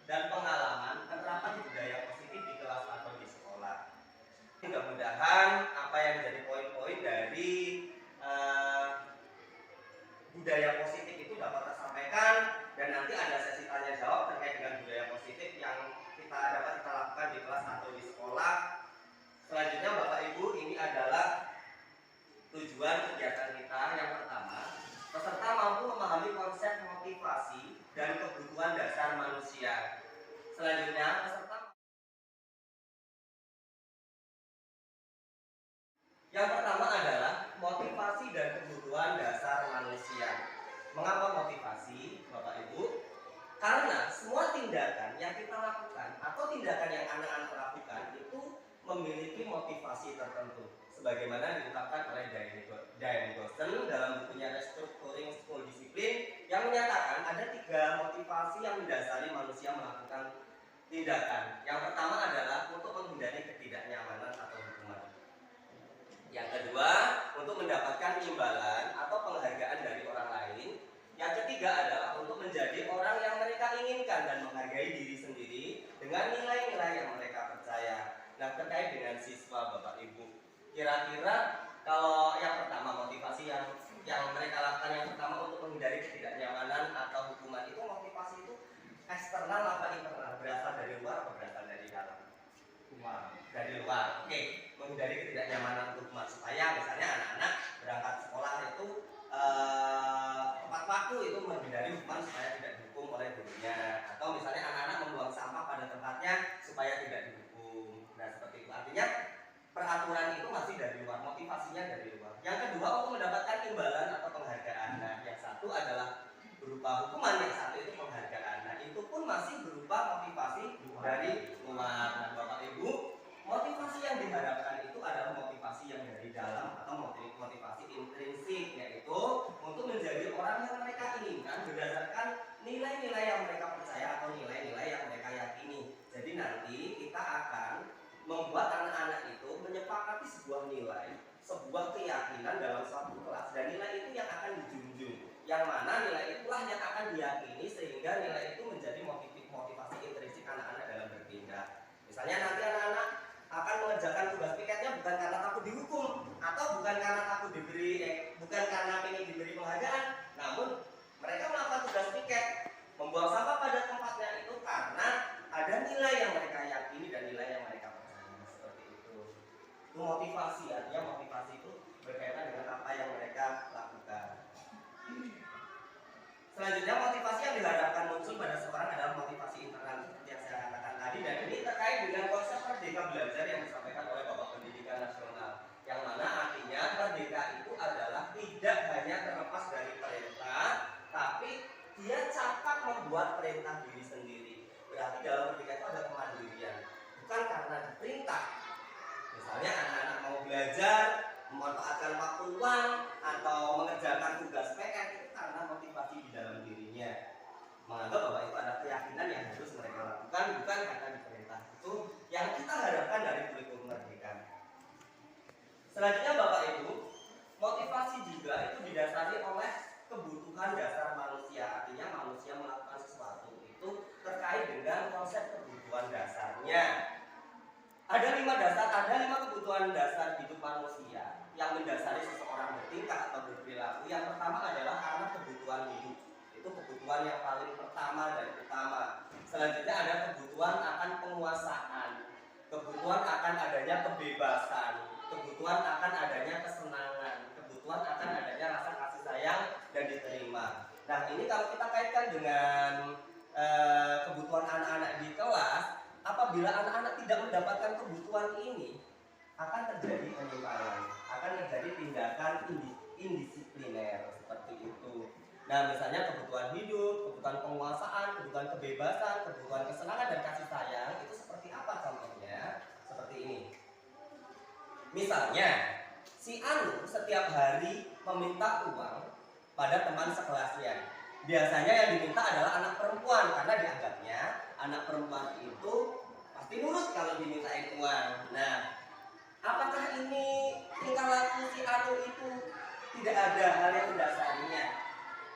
dan pengalaman penerapan budaya positif di kelas atau di sekolah. Mudah-mudahan apa yang menjadi poin-poin dari budaya positif itu dapat tersampaikan, dan nanti ada sesi tanya jawab terkait dengan budaya positif yang dapat kita lakukan di kelas atau di sekolah. Selanjutnya Bapak Ibu, ini adalah tujuan kegiatan kita. Yang pertama, peserta mampu memahami konsep motivasi dan kebutuhan dasar manusia. Selanjutnya, yang pertama adalah motivasi dan kebutuhan dasar manusia. Mengapa motivasi, Bapak Ibu? Karena semua tindakan yang kita lakukan atau tindakan yang anak-anak lakukan itu memiliki motivasi tertentu, sebagaimana diungkapkan oleh Diane Gosden dalam bukunya Restructuring School Discipline, yang menyatakan ada 3 motivasi yang mendasari manusia melakukan tindakan. Yang pertama adalah untuk menghindari ketidaknyamanan atau hukuman. Yang kedua, untuk mendapatkan imbalan atau penghargaan dari orang lain. Yang ketiga adalah untuk menjadi orang yang mereka inginkan dan menghargai diri sendiri dengan nilai-nilai yang mereka percaya. Nah, terkait dengan siswa Bapak Ibu, kira-kira kalau yang pertama motivasi yang mereka lakukan, yang pertama untuk menghindari ketidaknyamanan atau hukuman, itu motivasi itu eksternal apa internal? Berasal dari luar atau berasal dari dalam? Dari luar. Oke, menghindari ketidaknyamanan hukuman, supaya misalnya anak-anak berangkat sekolah itu tepat waktu, itu menghindari hukuman supaya tidak dihukum oleh gurunya, atau misalnya anak-anak membuang sampah pada tempatnya supaya tidak dihukum. Nah, seperti itu. Artinya peraturan itu masih dari luar, motivasinya dari luar. Yang kedua, untuk mendapatkan imbalan atau penghargaan. Nah, yang satu adalah berupa hukuman, yang satu itu penghargaan. Nah, itu pun masih berupa motivasi dari luar. Nah, Bapak Ibu, motivasi yang diharapkan itu adalah motivasi yang dari dalam atau motivasi intrinsik, yaitu untuk menjadi orang yang mereka inginkan berdasarkan nilai-nilai yang mereka percaya atau nilai-nilai yang mereka yakini. Jadi nanti kita akan membuat anak-anak itu menyepakati sebuah nilai, sebuah keyakinan dalam suatu kelas, dan nilai itu yang akan dijunjung, yang mana nilai itulah yang akan diyakini, sehingga nilai itu menjadi motivasi intrinsik anak-anak dalam bertindak. Misalnya nanti anak-anak akan mengerjakan tugas piketnya bukan karena takut dihukum, atau bukan karena takut bukan karena ingin diberi penghargaan, namun mereka melakukan tugas piket, membuang sampah pada tempatnya itu karena ada nilai yang mereka yakini dan nilai yang mereka percaya. Seperti itu. Itu motivasi, artinya motivasi itu berkaitan dengan apa yang mereka lakukan. Selanjutnya, motivasi yang diharapkan muncul pada seorang adalah motivasi internal, seperti yang saya katakan tadi, dan ini terkait dengan konsep merdeka belajar yang disampaikan oleh Bapak Pendidikan Nasional, yang mana artinya merdeka itu adalah tidak hanya terlepas dari perintah, tapi dia catat membuat perintah diri sendiri. Berarti dalam merdeka itu ada kemandirian, bukan karena diperintah. Misalnya anak-anak mau belajar, memanfaatkan waktu luang, atau mengerjakan tugas PR, itu karena motivasi di dalam dirinya, menganggap bahwa itu ada keyakinan yang harus mereka lakukan, bukan karena diperintah. Itu yang kita harapkan dari kurikulum merdeka. Selanjutnya Bapak Ibu, motivasi juga itu didasari oleh kebutuhan dasar manusia. Artinya manusia melakukan sesuatu itu terkait dengan konsep kebutuhan dasarnya. Ada 5 kebutuhan dasar hidup manusia yang mendasari seseorang bertingkah atau berperilaku. Yang pertama adalah karena kebutuhan hidup. Itu kebutuhan yang paling pertama dan utama. Selanjutnya ada kebutuhan akan penguasaan, kebutuhan akan adanya kebebasan, kebutuhan akan adanya kesenangan, kebutuhan akan adanya rasa kasih sayang dan diterima. Nah, ini kalau kita kaitkan dengan kebutuhan anak-anak di kelas, apabila anak-anak tidak mendapatkan kebutuhan ini, akan terjadi penyimpangan, akan terjadi tindakan indisipliner seperti itu. Nah, misalnya kebutuhan hidup, kebutuhan penguasaan, kebutuhan kebebasan, kebutuhan kesenangan dan kasih sayang, itu seperti apa contohnya? Seperti ini. Misalnya, si Anu setiap hari meminta uang pada teman sekelasnya. Biasanya yang diminta adalah anak perempuan, karena dianggapnya anak perempuan itu pasti nurut kalau dimintain uang. Nah, apakah ini tingkah laku si Anu itu tidak ada hal yang mendasarinya?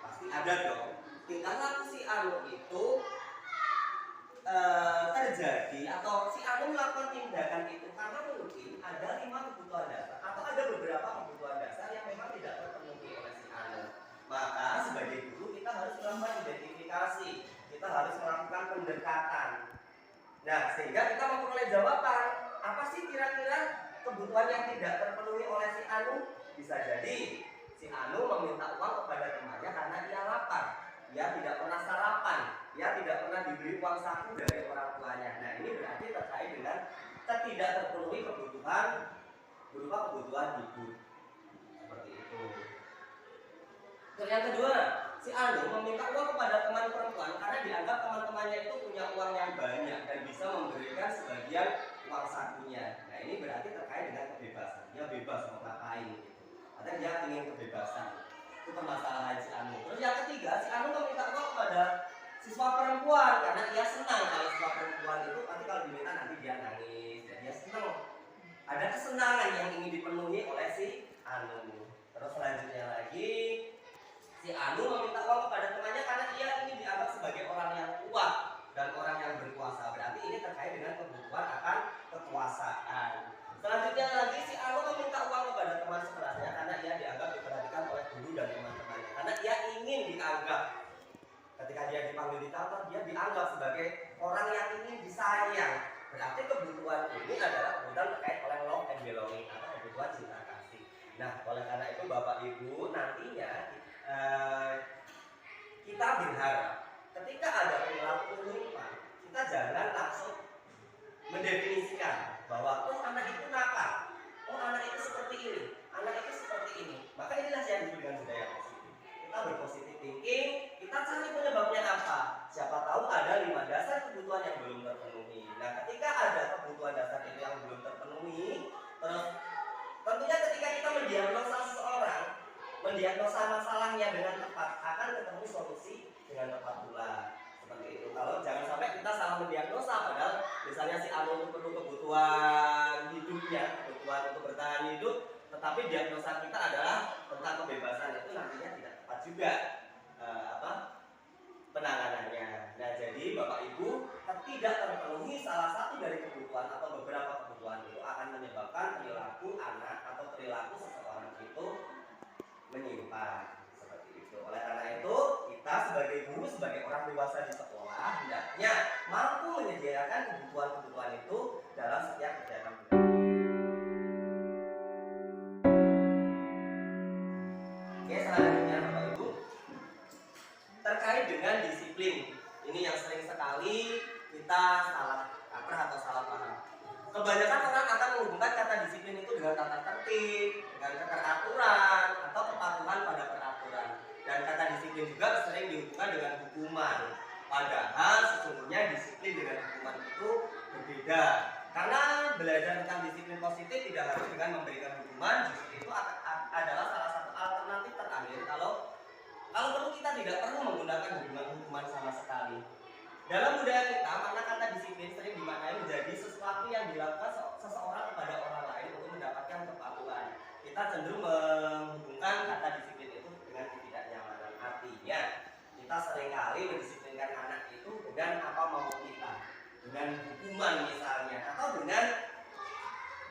Pasti ada dong. Tingkah laku si Anu itu terjadi atau si Anu melakukan tindakan itu karena mungkin ada 5 kebutuhan dasar atau ada beberapa kebutuhan dasar yang memang tidak terpenuhi oleh si Anu. Maka sebagai guru kita harus melakukan identifikasi, kita harus melakukan pendekatan. Nah, sehingga kita memperoleh jawaban apa sih kira-kira kebutuhan yang tidak terpenuhi oleh si Anu. Bisa jadi si Anu meminta uang kepada temannya karena dia lapar, dia tidak pernah sarapan, dia tidak pernah diberi uang saku dari orang tuanya. Nah, ini berarti terkait dengan tidak terpenuhi kebutuhan berupa kebutuhan hidup seperti itu. Terus yang kedua, si Anu meminta uang kepada teman perempuan karena dianggap teman-temannya itu punya uang yang banyak dan bisa memberikan sebagian uang sakunya. Nah, ini berarti terkait dengan kebebasan. Dia bebas mau ngapain gitu. Atau dia ingin kebebasan. Itu permasalahan si Anu. Terus yang ketiga, si Anu meminta uang kepada siswa perempuan karena dia senang kalau siswa perempuan itu nanti kalau diminta nanti dia nangis, dan dia senang. Ada kesenangan yang ingin dipenuhi oleh si Anu. Terus selanjutnya lagi, si Anu meminta uang kepada temannya karena ia ingin dianggap sebagai orang yang kuat dan orang yang berkuasa. Berarti ini terkait dengan kebutuhan akan kekuasaan. Selanjutnya lagi, si Anu meminta uang kepada teman sekelasnya karena ia dianggap diperhatikan oleh guru dan teman-temannya. Karena ia ingin dianggap, ketika dia dipanggil di kantor, dia dianggap sebagai orang yang ingin disayang. Berarti kebutuhan ini adalah kebutuhan terkait oleh love and belonging atau kebutuhan cinta kasih. Nah, oleh karena itu Bapak Ibu nantinya kita berharap ketika ada perilaku menyimpang, kita jangan langsung mendefinisikan bahwa oh anak itu nakal, oh anak itu seperti ini, anak itu seperti ini. Maka inilah yang disebut dengan budaya positif. Kita berpositif thinking, kita cari penyebabnya apa. Siapa tahu ada 5 dasar kebutuhan yang belum terpenuhi. Nah, ketika ada kebutuhan dasar itu yang belum terpenuhi, terus tentunya ketika kita mendiagnosa seseorang, mendiagnosa masalahnya dengan tepat, akan ketemu solusi dengan tepat pula. Seperti itu. Kalau jangan sampai kita salah mendiagnosa, padahal misalnya si Anu itu perlu kebutuhan hidupnya, kebutuhan untuk bertahan hidup, tetapi diagnosa kita adalah tentang kebebasan, itu nantinya tidak tepat juga penanganannya. Nah, jadi Bapak Ibu, tidak terpenuhi salah satu dari kebutuhan atau beberapa kebutuhan itu akan menyebabkan perilaku anak atau perilaku seseorang itu menyimpang seperti itu. Oleh karena itu, kita sebagai guru, sebagai orang dewasa di sekolah, hendaknya mampu menyediakan kebutuhan-kebutuhan itu dalam setiap kegiatan. Oke, selanjutnya Bapak Ibu, terkait dengan disiplin. Ini yang sering sekali kita salah kaprah atau salah paham. Kebanyakan orang akan menghubungkan kata disiplin itu dengan tata tertib, dengan keteraturan, atau kepatuhan pada peraturan. Dan kata disiplin juga sering dihubungkan dengan hukuman. Padahal sesungguhnya disiplin dengan hukuman itu berbeda. Karena belajar tentang disiplin positif tidak harus dengan memberikan hukuman, justru itu adalah salah satu alternatif terakhir kalau perlu kita tidak perlu menggunakan hukuman sama sekali. Dalam budaya kita, makna kata disiplin sering dimaknai menjadi sesuatu yang dilakukan seseorang kepada orang lain untuk mendapatkan kepatuhan. Kita cenderung menghubungkan kata disiplin itu dengan ketidaknyamanan. Artinya, kita seringkali mendisiplinkan anak itu dengan apa mau kita, dengan hukuman misalnya, atau dengan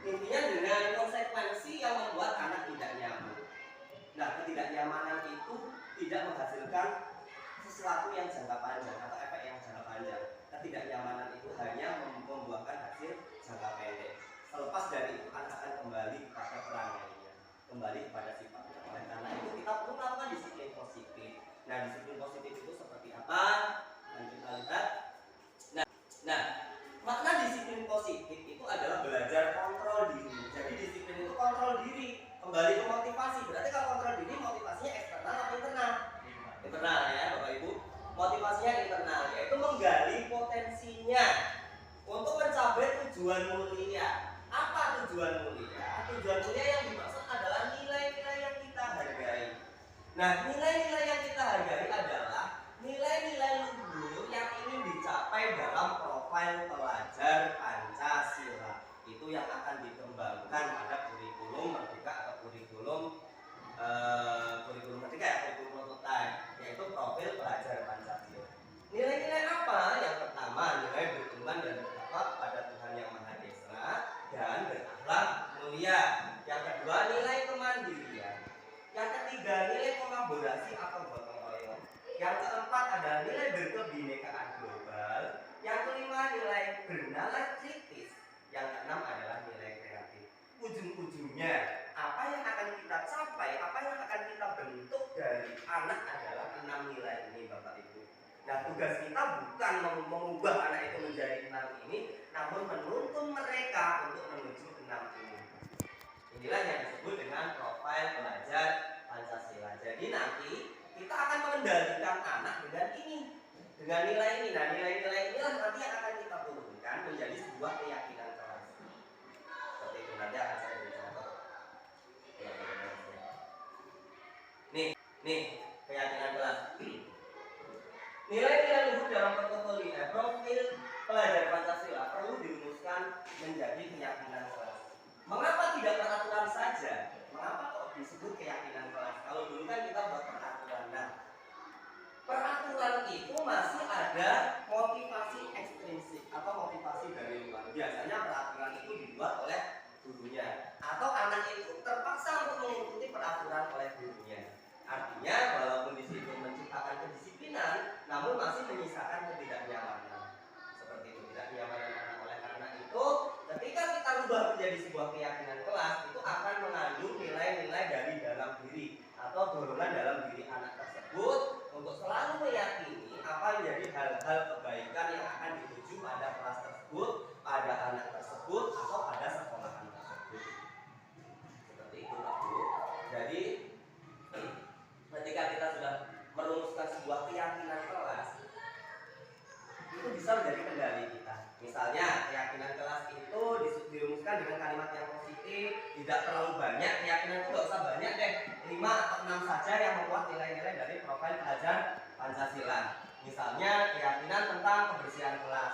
intinya dengan konsekuensi yang membuat anak tidak nyaman. Nah, ketidaknyamanan itu tidak menghasilkan sesuatu yang jangka panjang atau efek yang jangka panjang. Ketidaknyamanan itu hanya membuahkan hasil jangka pendek. Selepas dari itu anak akan kembali kepada perangannya, kembali kepada sifatnya. Oleh karena itu kita perlu melakukan disiplin positif. Nah, disiplin positif itu seperti apa? Dan kita lihat. Nah, makna disiplin positif itu adalah belajar kontrol diri. Jadi disiplin itu kontrol diri. Kembali ke motivasi. Berarti kalau kontrol diri motivasinya eksternal atau internal? Internal ya Bapak Ibu. Motivasinya internal, yaitu menggali potensinya untuk mencapai tujuan mulia. Apa tujuan mulia? Tujuan mulia yang dimaksud adalah nilai-nilai yang kita hargai. Nah, nilai-nilai yang kita hargai adalah nilai-nilai luhur yang ingin dicapai dalam profil pelajar Pancasila. Itu yang akan dikembangkan pada kurikulum merdeka atau kurikulum merdeka ya, kurikulum prototipe, yaitu profil pelajar Pancasila. Nilai-nilai apa? Yang pertama, nilai berteman dan bertakwa. tugas kita bukan mengubah anak itu menjadi 6 ini, namun menuntun mereka untuk menuju 6 ini. Inilah yang disebut dengan profil pelajar Pancasila. Jadi nanti kita akan mengendalikan anak dengan ini, dengan nilai ini. Nah, nilai-nilai inilah nanti yang akan kita turunkan menjadi sebuah keyakinan kelas. Seperti itu, nanti akan saya beri contoh. Nih keyakinan kelas. Nilai-nilai luhur dalam portofolio profil pelajar Pancasila perlu dirumuskan menjadi keyakinan kelas. Mengapa tidak peraturan saja? Mengapa kok disebut keyakinan kelas? Kalau dulu kan kita buat peraturan. Nah, peraturan itu masih ada motivasi ekstrinsik atau motivasi dari luar. Biasanya peraturan itu dibuat oleh gurunya atau anak itu terpaksa untuk mengikuti peraturan oleh gurunya. Artinya walaupun di situ menciptakan kedisiplinan, namun masih menyisakan ketidaknyamanan. Seperti itu, tidak nyamanan anak. Oleh karena itu, ketika kita ubah menjadi sebuah keyakinan kelas, itu akan mengandung nilai-nilai dari dalam diri atau dorongan dalam diri anak tersebut untuk selalu meyakini apa menjadi hal-hal kebaikan yang akan dituju pada kelas tersebut, pada anak tersebut, atau pada sekolahan tersebut. Seperti itu, Pak Bu. Jadi ketika kita sudah merumuskan sebuah keyakinan kelas, itu bisa menjadi kendali kita. Misalnya keyakinan kelas itu dirumuskan dengan kalimat yang positif, tidak terlalu banyak. Keyakinan itu nggak usah banyak deh, 5 atau 6 saja yang membuat nilai-nilai dari profil pelajar Pancasila. Misalnya keyakinan tentang kebersihan kelas.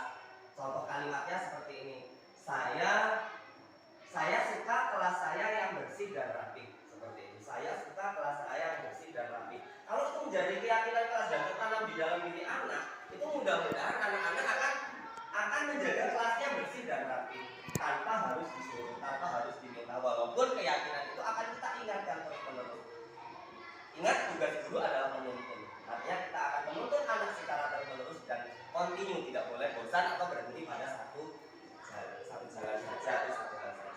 Contoh kalimatnya seperti ini. Saya suka kelas saya yang bersih dan rapi. Seperti itu. Saya suka kelas saya yang bersih dan rapi. Kalau itu menjadi keyakinan kelas dan tertanam di dalam diri anak, itu mudah-mudahan anak-anak akan menjaga kelasnya bersih dan rapi tanpa harus disuruh, tanpa harus diminta. Walaupun keyakinan itu akan kita ingatkan terus-menerus. Ingat, tugas guru adalah menuntun. Artinya kita akan menuntun anak secara terus-menerus dan kontinu, tidak boleh bosan atau berhenti pada satu jalan saja atau satu hal saja.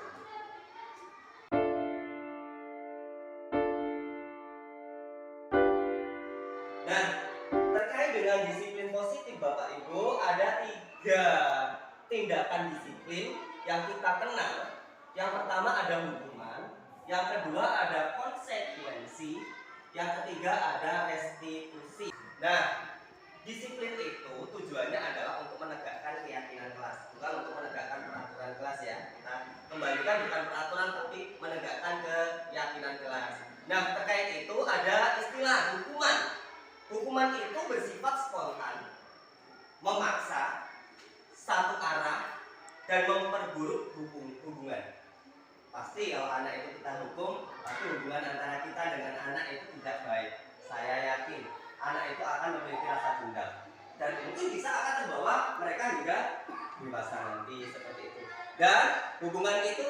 Nah, terkait dengan disiplin positif Bapak Ibu, ada 3 tindakan disiplin yang kita kenal. Yang pertama ada hukuman, yang kedua ada konsekuensi, yang ketiga ada restitusi. Nah, disiplin itu tujuannya adalah untuk menegakkan keyakinan kelas, bukan untuk menegakkan peraturan kelas ya. Kita kembalikan bukan peraturan tapi menegakkan keyakinan kelas. Nah, terkait itu ada istilah hukuman. Hukuman itu bersifat spontan, memaksa, satu arah, dan memperburuk hubungan. Pasti kalau anak itu kita hukum, pasti hubungan antara kita dengan anak itu tidak baik. Saya yakin anak itu akan memiliki rasa dendam dan mungkin bisa akan terbawa mereka hingga dewasa nanti seperti itu. Dan hubungan itu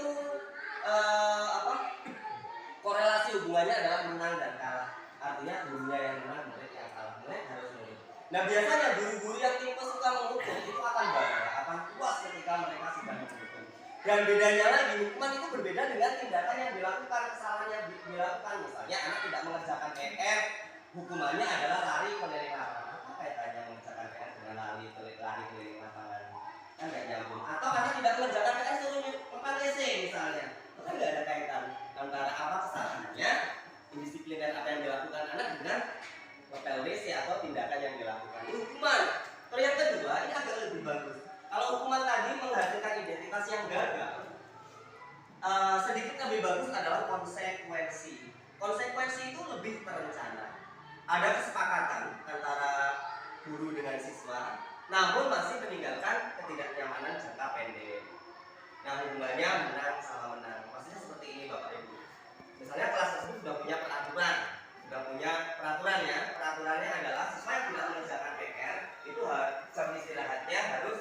korelasi hubungannya adalah menang dan kalah. Artinya gurunya yang menang, murid yang kalah. Murid harus nurut. Nah, biasanya guru-guru yang tipe suka menghukum itu akan bangga, akan puas ketika mereka sudah menghukum. Dan bedanya lagi, hukuman itu berbeda dengan tindakan yang dilakukan, kesalahan yang dilakukan. Misalnya anak tidak mengerjakan PR, hukumannya adalah lari keliling lapangan. Apa kaitannya mengerjakan PR dengan lari keliling lapangan? Kan nggak nyambung. Atau anak tidak mengerjakan PR suruh ngepel WC misalnya, itu kan nggak ada kaitan antara apa kesalahannya, indisipliner apa yang dilakukan anak dengan ngepel WC atau tindakan yang dilakukan. Ini hukuman. Terus yang kedua, ini agak lebih bagus. Kalau hukuman tadi menghasilkan identitas yang gagal, sedikit lebih bagus adalah konsekuensi. Konsekuensi itu lebih terencana. Ada kesepakatan antara guru dengan siswa, namun masih meninggalkan ketidaknyamanan jangka pendek. Nah, hubungannya menang sama menang. Maksudnya seperti ini Bapak Ibu. Misalnya kelas tersebut sudah punya peraturan ya. Peraturannya adalah siswa yang tidak mengerjakan PR itu jam istirahatnya harus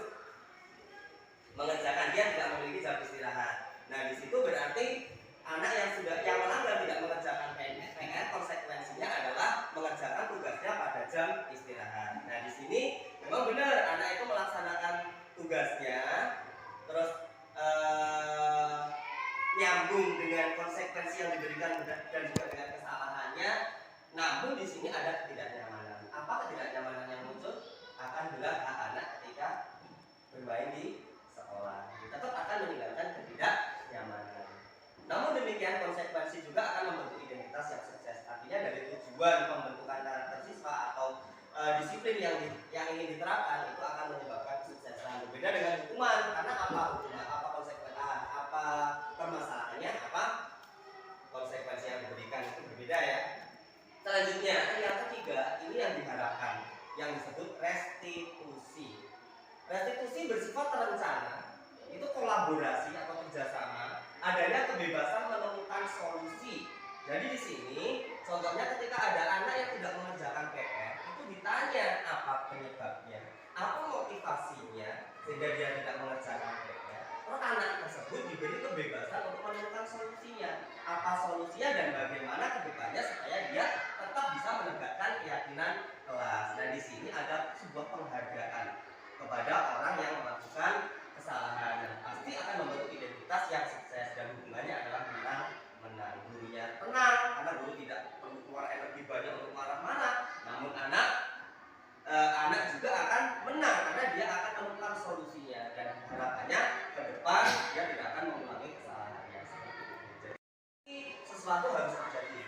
mengerjakan, dia tidak memiliki jam istirahat. Nah, di situ berarti anak yang melanggar tidak mengerjakan PR, konsekuensinya adalah mengerjakan tugasnya pada jam istirahat. Nah, di sini memang benar anak itu melaksanakan tugasnya, terus nyambung dengan konsekuensi yang diberikan dan juga dengan kesalahannya. Namun di sini ada ketidaknyamanan. Apa ketidaknyamanan yang muncul? akan hilang hak anak ketika bermain di sekolah. Tetap akan meninggalkan ketidaknyamanan. Namun demikian konsekuensi juga akan membentuk identitas yang sukses. Artinya dari tujuan pembentukan karakter siswa atau disiplin yang ingin diterapkan itu akan menyebabkan kesuksesan. Berbeda dengan hukuman, karena apa hukuman, apa konsekuensi, apa permasalahannya, apa konsekuensi yang diberikan itu berbeda ya. Selanjutnya yang ketiga ini yang diharapkan, yang disebut restitusi. Restitusi bersifat terencana, itu kolaborasi atau kerjasama, adanya kebebasan menemukan solusi. Jadi di sini contohnya ketika ada anak yang tidak mengerjakan PR, itu ditanya apa penyebabnya, apa motivasinya sehingga dia tidak mengerjakan PR. Terus anak tersebut diberi kebebasan untuk menemukan solusinya, apa solusinya dan bagaimana kedepannya supaya dia tetap bisa menegakkan keyakinan kelas. Nah di sini ada sebuah penghargaan kepada orang yang melakukan kesalahan, dan pasti akan membentuk identitas yang sukses dan hubungannya adalah menang-menang. Gurunya tenang karena guru tidak perlu keluar energi banyak untuk marah-marah, namun anak juga akan menang karena dia akan menemukan solusinya, dan harapannya ke depan dia tidak akan mengulangi kesalahannya seperti itu. Jadi sesuatu harus terjadi.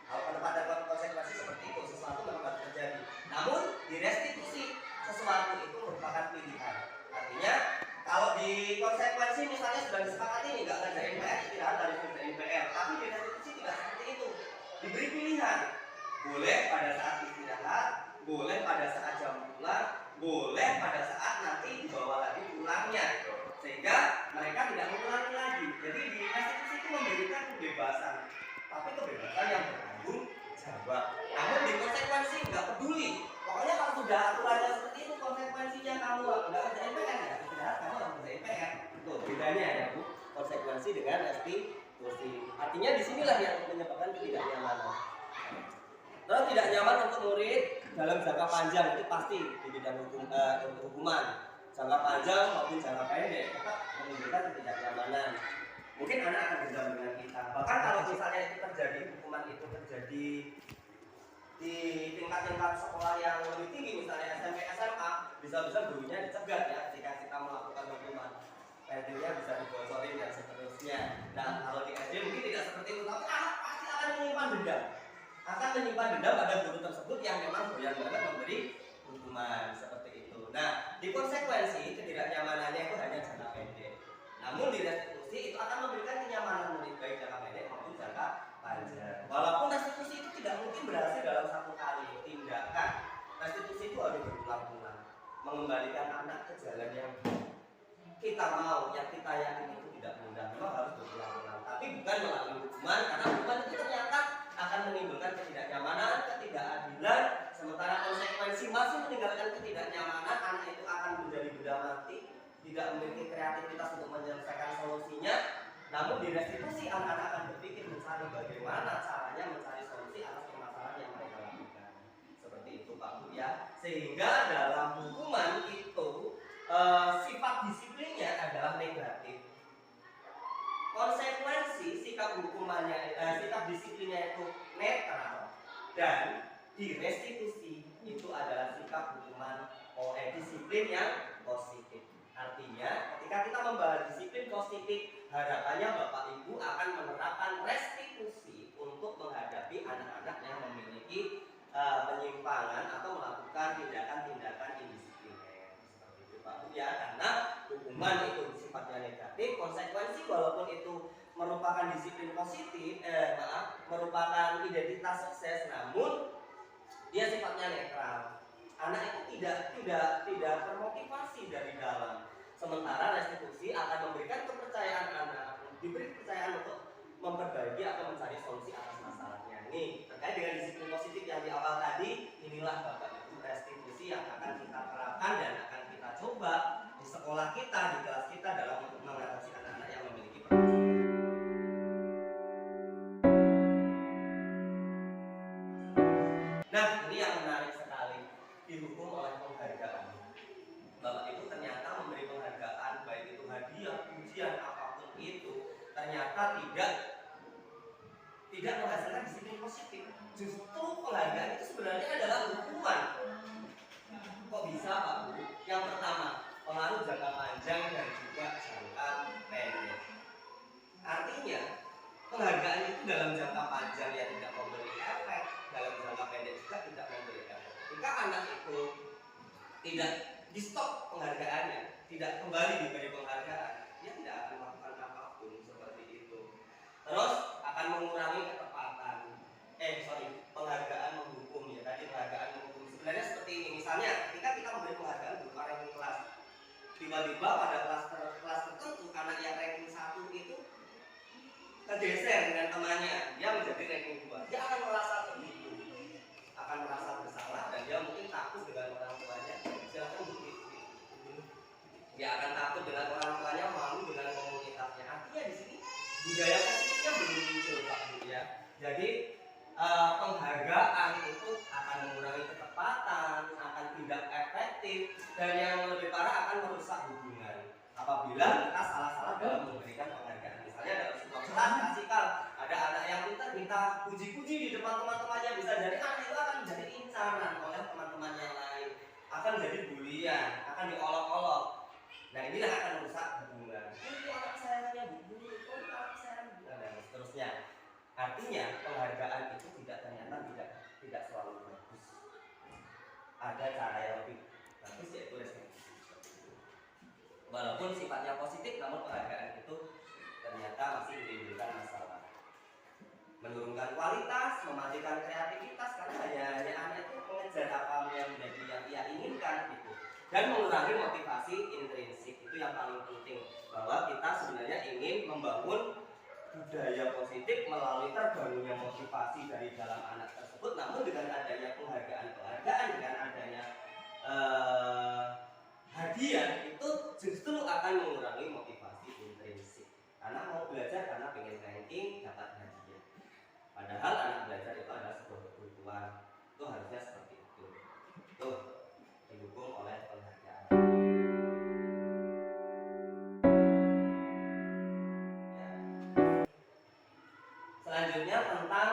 Kalau pada konsekuensi seperti itu, sesuatu memang harus terjadi. Namun di restitusi sesuatu itu merupakan pilihan. Artinya kalau di konsekuensi misalnya sudah disepakati nih nggak ngerjain PR, istirahat dari ngerjain PR, tapi di restitusi tidak seperti itu. Diberi pilihan, boleh pada saat istirahat, boleh pada saat jam pulang, boleh pada saat nanti dibawa lagi pulangnya, sehingga mereka tidak mengulangi lagi. Jadi di restitusi itu memberikan kebebasan, tapi kebebasan yang bertanggung jawab. Namun di konsekuensi nggak peduli. Pokoknya kalau sudah aturannya seperti itu, konsekuensinya kamu nggak kerjain PR ya, istirahat kamu nggak kerjain PR. Itu bedanya ya Bu, konsekuensi dengan restitusi. Artinya disinilah yang menyebabkan ketidaknyamanan. Terus tidak nyaman untuk murid dalam jangka panjang itu pasti di bidang hukuman. Jangka panjang maupun jangka pendek tetap menimbulkan ketidaknyamanan. Mungkin anak akan dendam dengan kita. Bahkan kalau misalnya itu terjadi, hukuman itu terjadi di tingkat-tingkat sekolah yang lebih tinggi, misalnya SMP, SMA, bisa-bisa gurunya dicegat ya ketika kita melakukan hukuman. PD-nya bisa dibocorin dan seterusnya. Nah kalau di SD mungkin tidak seperti itu, tapi anak pasti akan menyimpan dendam. Akan menyimpan dendam pada guru tersebut yang memang doyan banget memberi hukuman seperti itu. Nah di konsekuensi ketidaknyamanannya itu hanya jangka pendek. Namun di restitusi itu akan memberikan kenyamanan murid baik jangka pendek maupun jangka panjang. Walaupun restitusi itu tidak mungkin berhasil dalam satu kali tindakan. Restitusi itu harus berulang-ulang, mengembalikan anak ke jalan yang kita mau, yang kita yakin itu tidak mudah. Memang harus berulang-ulang, tapi bukan melalui hukuman, karena hukuman itu ternyata akan menimbulkan ketidaknyamanan, ketidakadilan. Sementara konsekuensi masih meninggalkan ketidaknyamanan, anak itu akan menjadi benda mati, tidak memiliki kreativitas untuk menyelesaikan solusinya. Namun di restitusi anak-anak akan berpikir mencari bagaimana caranya mencari solusi atas permasalahan yang mereka lakukan. Seperti itu Pak Bu ya. Sehingga dalam hukuman itu sifat disiplinnya adalah negatif. Konsekuensi sikap hukumannya, sikap disiplinnya itu netral, dan di restitusi itu adalah sikap hukuman disiplin yang positif. Artinya ketika kita membahas disiplin positif, harapannya Bapak Ibu akan menerapkan restitusi untuk menghadapi anak-anak yang memiliki penyimpangan atau melakukan tindakan-tindakan indisipliner. Seperti itu Pak Bu ya, karena hukuman itu sifatnya negatif, konsekuensi walaupun itu merupakan disiplin positif, merupakan identitas sukses, namun dia sifatnya netral. Anak itu tidak termotivasi dari dalam. Sementara restitusi akan memberikan kepercayaan anak, diberi kepercayaan untuk memperbaiki atau mencari solusi atas masalahnya. Nih, terkait dengan disiplin positif yang di awal tadi, inilah Bapak Ibu restitusi yang akan kita terapkan dan akan kita coba di sekolah kita, di kelas kita dalam mengatasi anak-anak yang memiliki permasalahan. Nah, ini yang menarik sekali, dihukum oleh penghargaan. Bapak Ibu ternyata memberi penghargaan, baik itu hadiah, pujian, apapun itu, ternyata tidak menghasilkan disiplin positif. Justru penghargaan itu sebenarnya adalah hukuman. Kok bisa Pak Bu? Yang pertama, pengaruh jangka panjang dan juga jangka pendek. Artinya, penghargaan itu dalam jangka panjang ya tidak memberi efek, dalam jangka pendek juga tidak memberi efek. Jika anak itu tidak di stop penghargaannya, tidak kembali diberi penghargaan, dia tidak akan melakukan apapun seperti itu. Terus akan mengurangi ketepatan. Penghargaan menghukum ya tadi penghargaan menghukum. Sebenarnya seperti ini, misalnya ketika kita memberi penghargaan berupa ranking kelas, tiba-tiba pada kelas tertentu anak yang ranking 1 itu tergeser dengan temannya, dia menjadi ranking 2, dia akan merasa terhitung, akan merasa bersalah, dan dia mungkin takut dengan orang tuanya. Silakan dia akan takut dengan orang tuanya, malu dengan komunitasnya. Artinya di sini budaya positifnya belum muncul Pak Bu ya. Jadi penghargaan itu akan mengurangi ketepatan, akan tidak efektif, dan yang lebih parah akan merusak hubungan apabila kita salah-salah dalam memberikan penghargaan. Misalnya dalam sebuah kelas klasikal, ada anak yang pintar, kita puji-puji di depan teman-temannya, bisa jadi anak itu akan menjadi incaran oleh teman-teman yang lain, akan menjadi bulian, akan diolok-olok. Nah inilah akan merusak hubungan. Itu anak saya Bu, itu anak saya, dan seterusnya. Artinya penghargaan itu ternyata tidak selalu bagus. Ada cara yang lebih bagus yaitu respeksi. Walaupun sifatnya positif, namun penghargaan itu ternyata masih menimbulkan masalah. Menurunkan kualitas, mematikan kreativitas karena hanya anak itu mengejar apa yang menjadi yang ia inginkan gitu. Dan mengurangi motivasi intrinsik, itu yang paling penting, bahwa kita sebenarnya ingin membangun budaya positif melalui terbangunnya motivasi dari dalam anak tersebut. Namun dengan adanya penghargaan, dengan adanya hadiah, itu justru akan mengurangi motivasi intrinsik. Anak mau belajar karena pengen ranking, dapat hadiah, padahal anak belajar itu adalah sebuah kebutuhan. Itu harusnya seperti itu. Tuh didukung oleh penghargaan. Selanjutnya tentang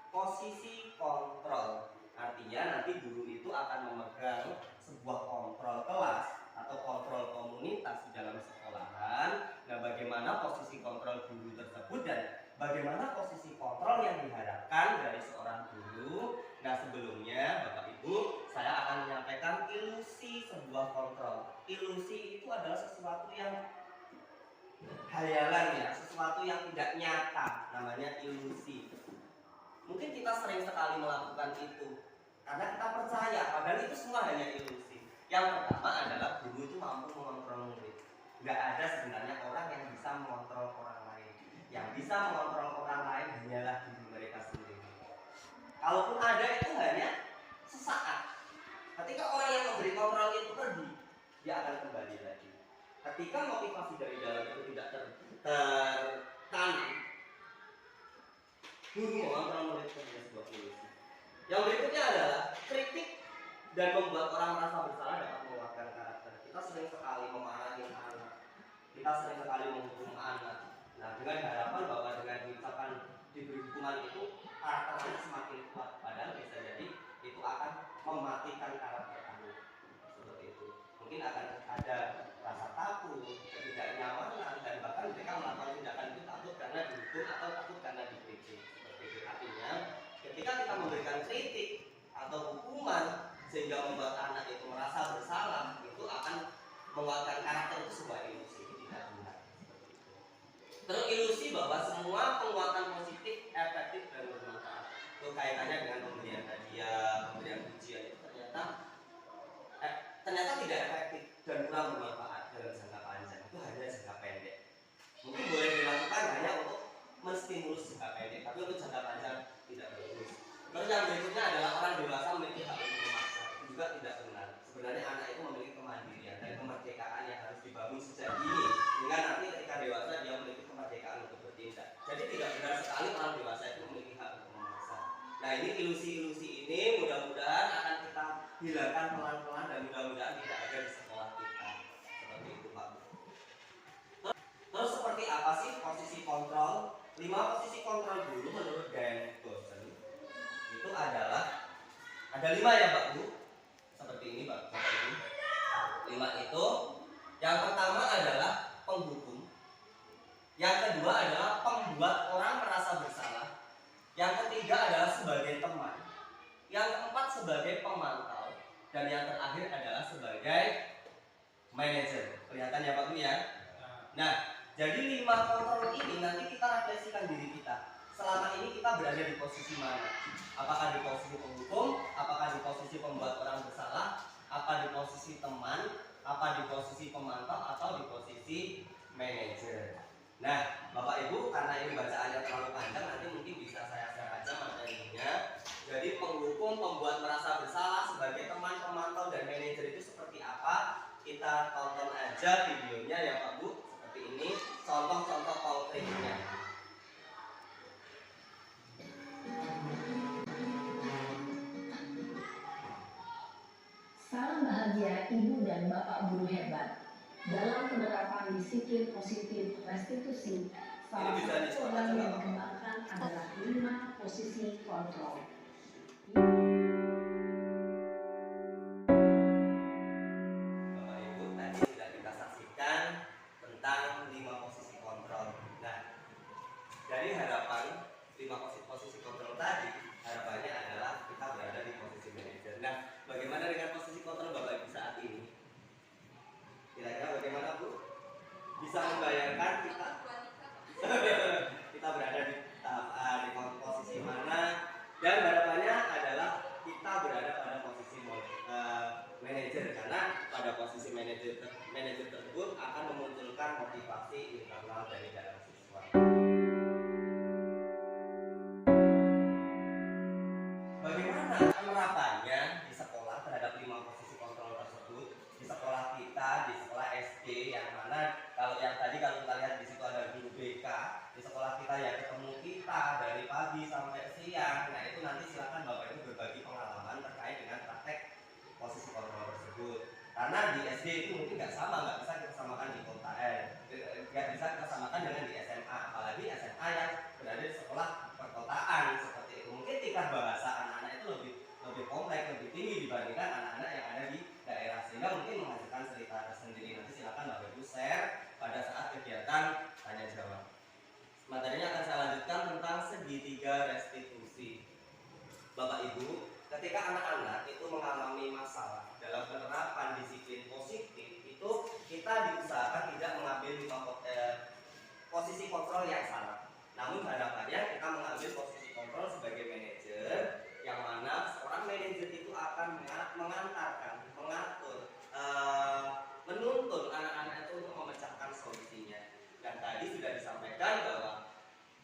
posisi kontrol. Artinya nanti guru itu akan memegang sebuah kontrol kelas atau kontrol komunitas di dalam sekolahan. Nah, bagaimana posisi kontrol guru tersebut dan bagaimana posisi kontrol yang diharapkan dari seorang guru. Nah, sebelumnya Bapak Ibu, saya akan menyampaikan ilusi sebuah kontrol. Ilusi itu adalah sesuatu yang hayalan ya, sesuatu yang tidak nyata, namanya ilusi. Mungkin kita sering sekali melakukan itu karena kita percaya, padahal itu semua hanya ilusi. Yang pertama adalah guru itu mampu mengontrol murid. Gak ada sebenarnya orang yang bisa mengontrol orang lain. Yang bisa mengontrol orang lain hanyalah diri mereka sendiri. Kalaupun ada itu hanya sesaat. Ketika orang yang memberi kontrol itu pergi, dia akan kembali lagi. Ketika motivasi dari dalam itu tidak tertanam, guru mengontrol murid sebagai sebuah ilusi. Yang berikutnya adalah kritik dan membuat orang merasa bersalah dapat menguatkan karakter. Kita sering sekali memarahi anak, kita sering sekali menghukum anak. Nah, dengan harapan bahwa dengan diucapkan diberi hukuman itu karakternya semakin kuat, padahal bisa jadi itu akan mematikan karakter anak. Seperti itu. Mungkin akan ada rasa takut, ketidaknyamanan, dan bahkan mereka melakukan tindakan itu takut karena dihukum atau takut karena dikritik. Seperti itu. Artinya, ketika kita memberikan kritik atau hukuman sehingga membuat anak itu merasa bersalah, itu akan menguatkan karakter. Itu sebuah ilusi, tidak benar. Terus ilusi bahwa semua penguatan positif efektif dan bermanfaat. Itu kaitannya dengan pemberian hadiah, pemberian pujian, itu ternyata tidak efektif dan kurang bermanfaat dalam jangka panjang. Itu hanya jangka pendek. Mungkin boleh dilakukan hanya untuk menstimulus jangka pendek, tapi untuk jangka panjang tidak bagus. Terus yang berikutnya adalah orang dewasa memiliki hak untuk memaksa. Itu juga tidak benar. Sebenarnya anak itu memiliki kemandirian dan kemerdekaan yang harus dibangun sejak dini, sehingga nanti ketika dewasa dia memiliki kemerdekaan untuk bertindak. Jadi tidak benar sekali orang dewasa itu memiliki hak untuk memaksa. Nah, ini ilusi-ilusi ini mudah-mudahan akan kita hilangkan pelan-pelan dan mudah-mudahan tidak ada di sekolah kita. Seperti itu Pak. Terus seperti apa sih posisi kontrol? 5 posisi kontrol guru menurut Dan Gosen itu adalah ada 5 ya Pak Bu. Seperti ini Pak. dan yang terakhir adalah sebagai manajer. Kelihatan ya Pak Guru ya? Nah, jadi 5 kontrol ini nanti kita refleksikan diri kita. Selama ini kita berada di posisi mana? Apakah di posisi penghukum? Apakah di posisi pembuat orang bersalah? Apa di posisi teman? Apa di posisi pemantau? Atau di posisi manajer? Nah, Bapak Ibu, karena ini bacaannya terlalu panjang, nanti mungkin bisa saya share aja materinya. Jadi penghukum, pembuat merasa bersalah, sebagai teman, pemantau, dan manajer itu seperti apa? Kita tonton aja videonya ya Pak Bu. Seperti ini, contoh-contoh konkretnya. Salam bahagia Ibu dan Bapak Guru hebat. Dalam penerapan disiplin positif restitusi, salah satu program yang dikembangkan adalah 5 posisi kontrol. Bapak Ibu, tadi sudah kita saksikan tentang 5 posisi kontrol. Nah, dari harapan 5 posisi kontrol tadi, harapannya adalah kita berada di posisi manajer. Nah, bagaimana dengan posisi kontrol Bapak Ibu saat ini? Kira-kira bagaimana Bu? Bisa membayangkan kita kita berada di posisi mana? Dan harapannya adalah kita berada pada posisi manajer, karena pada posisi manajer tersebut akan memunculkan motivasi internal dari dalam siswa. Bagaimana penerapannya di sekolah terhadap 5 posisi kontrol tersebut? Di sekolah kita, di sekolah SD, yang mana kalau yang tadi kalau kita lihat di situ ada guru BK, di sekolah kita ya ketemu kita dari pagi sampai siang. Nah itu nanti silakan Bapak Ibu berbagi pengalaman terkait dengan praktek posisi kontrol tersebut. Karena di SD itu mungkin nggak sama, nggak bisa kita samakan di kota, nggak bisa kita samakan dengan di SMA, apalagi SMA yang berada di sekolah perkotaan seperti itu. Mungkin tingkat bahasa anak-anak itu lebih kompleks, lebih tinggi dibandingkan anak-anak yang ada di daerah, sehingga mungkin menghasilkan cerita tersendiri. Nanti silakan Bapak Ibu share pada saat kegiatan tanya jawab. Materinya akan saya lanjutkan tentang segitiga restitusi. Bapak Ibu, ketika anak-anak itu mengalami masalah dalam penerapan disiplin positif, itu kita diusahakan tidak mengambil posisi kontrol yang salah. Namun harapannya kita mengambil posisi kontrol sebagai manajer, yang mana seorang manajer itu akan mengantarkan, mengatur, menuntun anak-anak itu untuk memecahkan solusinya. Dan tadi sudah disampaikan bahwa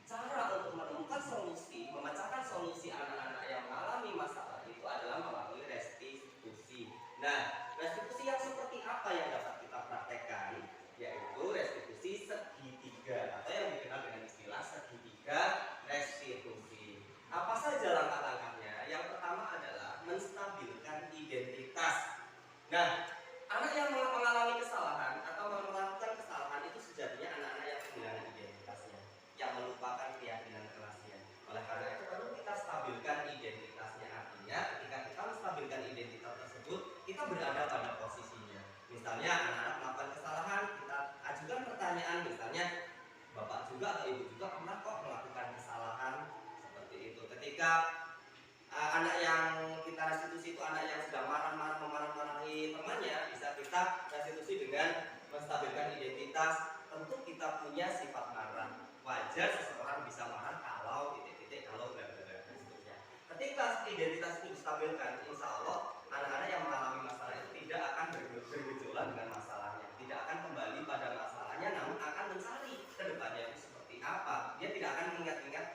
cara untuk menemukan solusi, memecahkan solusi anak-anak yang mengalami masalah itu adalah melalui restitusi. Nah, restitusi yang seperti apa yang dapat kita praktekkan? Yaitu restitusi segitiga, atau yang dikenal dengan istilah segitiga restitusi. Apa saja langkah-langkahnya? Yang pertama adalah menstabilkan identitas. Nah, anak yang mengalami kesalahan atau melakukan kesalahan itu sejatinya anak-anak yang kehilangan identitasnya, yang melupakan keyakinan kelasnya. Oleh karena itu perlu kita stabilkan identitasnya. Artinya ketika kita menstabilkan identitas tersebut, kita berada pada posisinya. Misalnya anak-anak melakukan kesalahan, kita ajukan pertanyaan, misalnya Bapak juga atau Ibu juga pernah kok melakukan kesalahan seperti itu. Ketika anak yang kita restitusi itu anak yang sedang marah-marah memarahi temannya, bisa kita restitusi dengan menstabilkan identitas. Tentu kita punya sifat marah. Wajar seseorang bisa marah kalau titik-titik, kalau bla bla bla dan seterusnya. Ketika identitas itu distabilkan, insya Allah anak-anak yang mengalami masalah itu tidak akan bergejolak dengan masalahnya, tidak akan kembali pada masalahnya, namun akan mencari ke depannya itu seperti apa. Dia tidak akan mengingat-ingat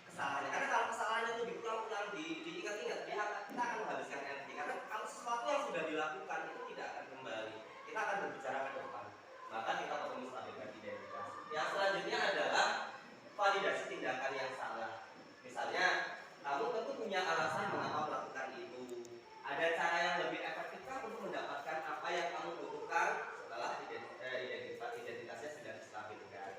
kesalahannya, karena kalau kesalahannya itu diulang-ulang, diingat-ingat, kita akan menghabiskan energi. Karena kalau sesuatu yang sudah dilakukan itu tidak akan kembali, kita akan berbicara ke depan. Maka kita perlu menstabilkan identitas. Yang selanjutnya adalah validasi tindakan yang salah. Misalnya, kamu tentu punya alasan mengapa melakukan itu. Ada cara yang lebih efektifkah untuk mendapatkan apa yang kamu butuhkan setelah identitasnya sudah distabilkan.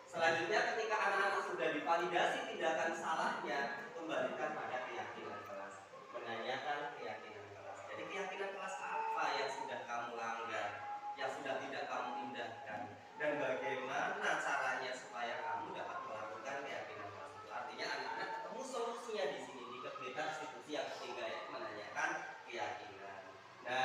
Selanjutnya, ketika anak-anak sudah divalidasi tindakan salahnya, kembalikan pada keyakinan kelas. Menanyakan keyakinan kelas. Jadi keyakinan kelas apa yang sudah kamu langgar, yang sudah tidak kamu indahkan, dan bagaimana caranya supaya kamu dapat melakukan keyakinan kelas itu. Artinya anak-anak ketemu solusinya di sini, di kegiatan restitusi yang ketiga, yaitu menanyakan keyakinan. Nah,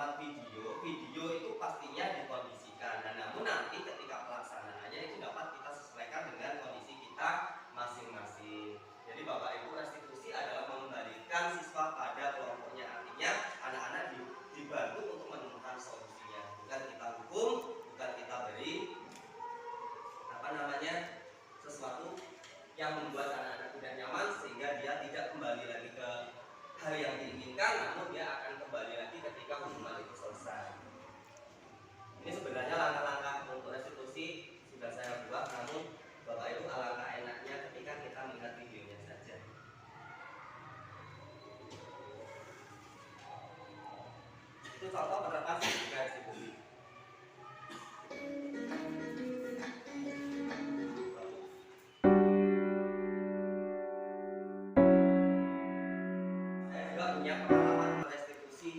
format video, video itu pastinya dikondisikan. Dan namun nanti ketika pelaksanaannya itu dapat kita sesuaikan dengan kondisi kita masing-masing. Jadi Bapak Ibu, restitusi adalah mengembalikan siswa pada kelompoknya, artinya anak-anak dibantu untuk menemukan solusinya. Bukan kita hukum, bukan kita beri sesuatu yang membuat anak-anak tidak nyaman sehingga dia tidak kembali lagi ke hal yang diinginkan, namun dia akan kembali lagi ketika hukuman itu selesai. Ini sebenarnya langkah-langkah untuk restitusi sudah saya buat, namun Bapak Ibu alangkah enaknya ketika kita melihat videonya saja. Itu contoh penerapan sistematika restitusi.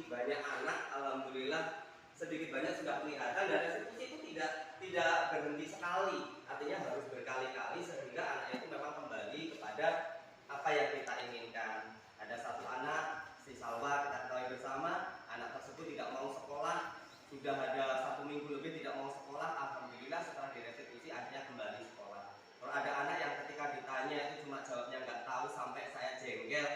Banyak anak, alhamdulillah sedikit banyak sudah kelihatan, dan restitusi itu tidak berhenti sekali, artinya harus berkali-kali sehingga anaknya itu memang kembali kepada apa yang kita inginkan. Ada satu anak, si Salwa, kita ketahui bersama, anak tersebut tidak mau sekolah, sudah ada 1 minggu lebih tidak mau sekolah. Alhamdulillah setelah direstitusi akhirnya kembali sekolah. Kalau ada anak yang ketika ditanya itu cuma jawabnya nggak tahu sampai saya jengkel,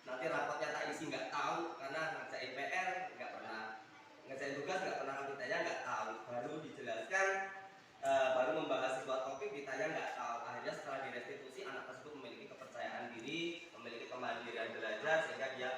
nanti rapotnya tak isi nggak tahu, karena ngerjain PR nggak pernah, ngerjain tugas nggak pernah, ditanya nggak tahu, baru dijelaskan, baru membahas sebuah topik ditanya nggak tahu. Akhirnya setelah direstitusi anak tersebut memiliki kepercayaan diri, memiliki kemandirian belajar sehingga dia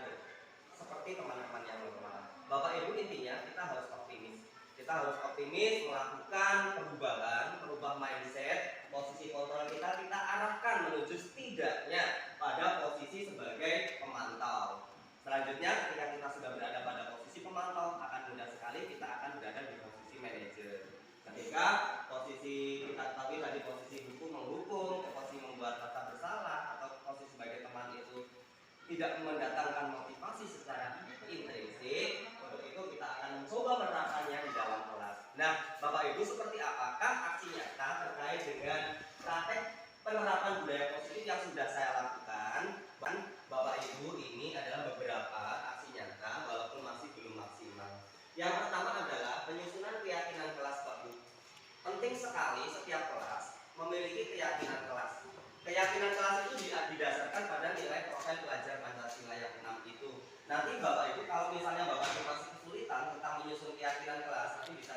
seperti teman-teman yang normal. Bapak Ibu, intinya kita harus optimis. Kita harus optimis melakukan perubahan, merubah mindset, posisi kontrol kita arahkan menuju setidaknya pada posisi sebagai pemantau. Selanjutnya ketika kita sudah berada pada posisi pemantau, akan mudah sekali kita akan berada di posisi manajer. Ketika posisi kita ketahui tadi posisi hukum menghukum, posisi membuat rasa bersalah, atau posisi sebagai teman itu tidak mendatangkan motivasi secara intrinsik, untuk itu kita akan mencoba menerapkannya di dalam kelas. Nah, Bapak Ibu, seperti apakah aksi nyata terkait dengan praktek penerapan budaya positif yang sudah saya lakukan? Bapak Ibu, ini adalah beberapa aksi nyata walaupun masih belum maksimal. Yang pertama adalah penyusunan keyakinan kelas, Pak Bu. Penting sekali setiap kelas memiliki keyakinan kelas. Keyakinan kelas itu didasarkan pada nilai profil pelajar Pancasila yang 6 itu. Nanti Bapak Ibu, kalau misalnya Bapak Ibu masih kesulitan tentang menyusun keyakinan kelas, nanti bisa